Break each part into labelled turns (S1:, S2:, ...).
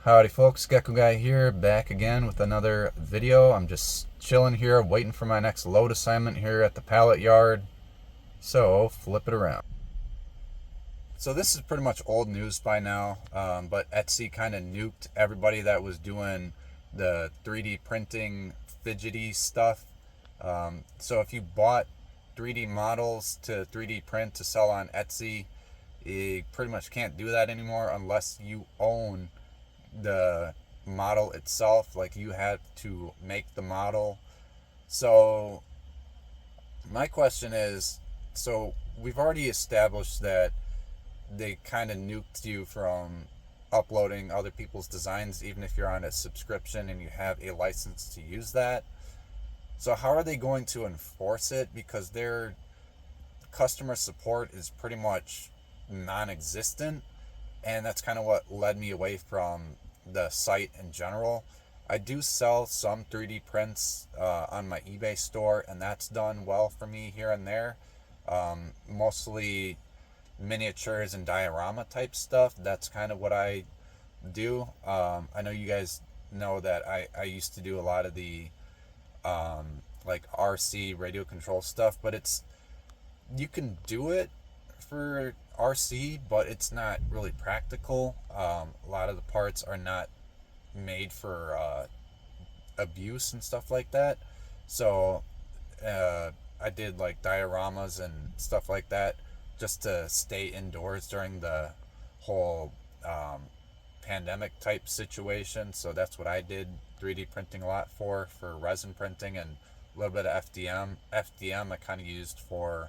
S1: Howdy folks, Gecko Guy here, back again with another video. I'm just chilling here, waiting for my next load assignment here at the pallet yard. So, flip it around. So this is pretty much old news by now, but Etsy kind of nuked everybody that was doing the 3D printing fidgety stuff. So if you bought 3D models to 3D print to sell on Etsy, you pretty much can't do that anymore unless you own the model itself. Like, you had to make the model. So my question is, so we've already established that they kind of nuked you from uploading other people's designs, even if you're on a subscription and you have a license to use that. So how are they going to enforce it? Because their customer support is pretty much non-existent, and that's kind of what led me away from the site in general. I do sell some 3D prints on my eBay store, and that's done well for me here and there. Mostly miniatures and diorama type stuff. That's kind of what I do. I know you guys know that I used to do a lot of the like RC radio control stuff, but you can do it for RC, but it's not really practical. A lot of the parts are not made for abuse and stuff like that. So I did like dioramas and stuff like that just to stay indoors during the whole pandemic type situation. So that's what I did 3D printing a lot for resin printing, and a little bit of FDM. FDM I kind of used for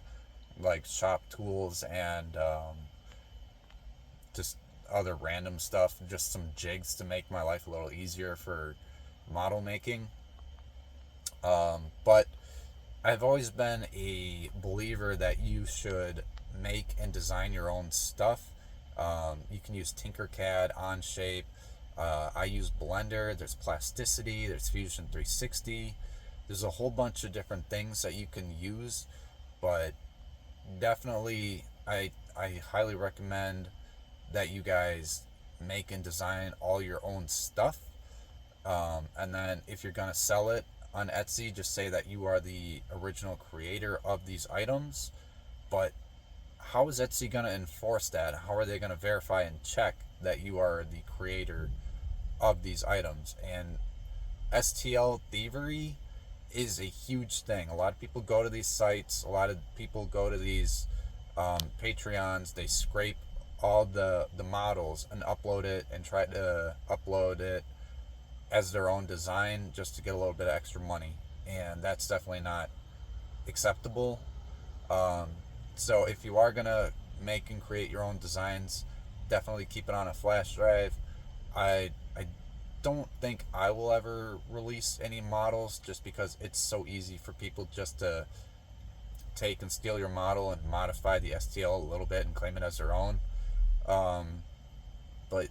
S1: like shop tools and just other random stuff, just some jigs to make my life a little easier for model making. But I've always been a believer that you should make and design your own stuff. You can use Tinkercad, Onshape. I use Blender. There's Plasticity. There's Fusion 360. There's a whole bunch of different things that you can use, but definitely I highly recommend that you guys make and design all your own stuff. And then if you're gonna sell it on Etsy, just say that you are the original creator of these items. But how is Etsy gonna enforce that? How are they gonna verify and check that you are the creator of these items? And STL thievery is a huge thing. A lot of people go to these sites, a lot of people go to these Patreons, they scrape all the models and upload it and try to upload it as their own design just to get a little bit of extra money. And that's definitely not acceptable. So if you are gonna make and create your own designs, definitely keep it on a flash drive. I don't think I will ever release any models, just because it's so easy for people just to take and steal your model and modify the STL a little bit and claim it as their own. But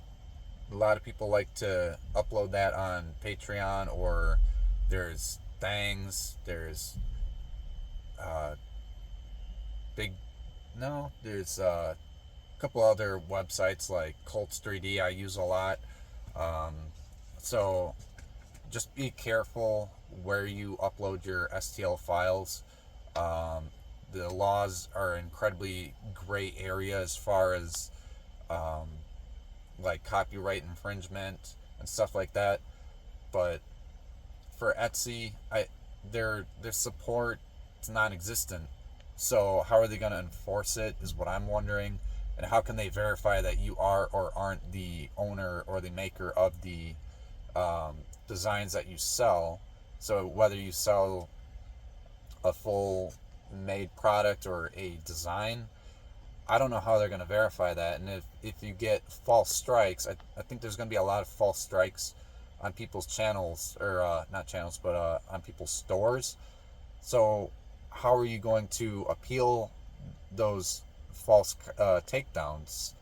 S1: a lot of people like to upload that on Patreon, or there's Thangs, there's big no there's a couple other websites like Colts 3D I use a lot. So just be careful where you upload your STL files. The laws are incredibly gray area as far as like copyright infringement and stuff like that. But for Etsy, their support is non-existent. So how are they going to enforce it is what I'm wondering. And how can they verify that you are or aren't the owner or the maker of the designs that you sell? So whether you sell a full made product or a design, I don't know how they're going to verify that. And if you get false strikes, I think there's going to be a lot of false strikes on people's channels, or not channels, but on people's stores. So how are you going to appeal those false takedowns?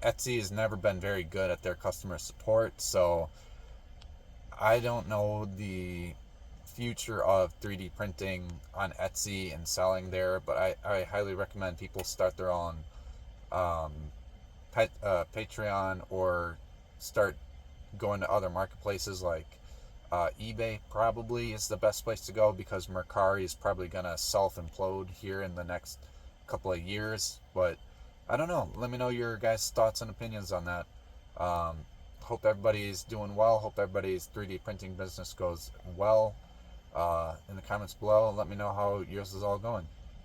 S1: Etsy has never been very good at their customer support, so I don't know the future of 3D printing on Etsy and selling there, but I highly recommend people start their own Patreon, or start going to other marketplaces like eBay probably is the best place to go, because Mercari is probably going to self-implode here in the next couple of years. But I don't know. Let me know your guys' thoughts and opinions on that. Hope everybody's doing well. Hope everybody's 3D printing business goes well. In the comments below, let me know how yours is all going.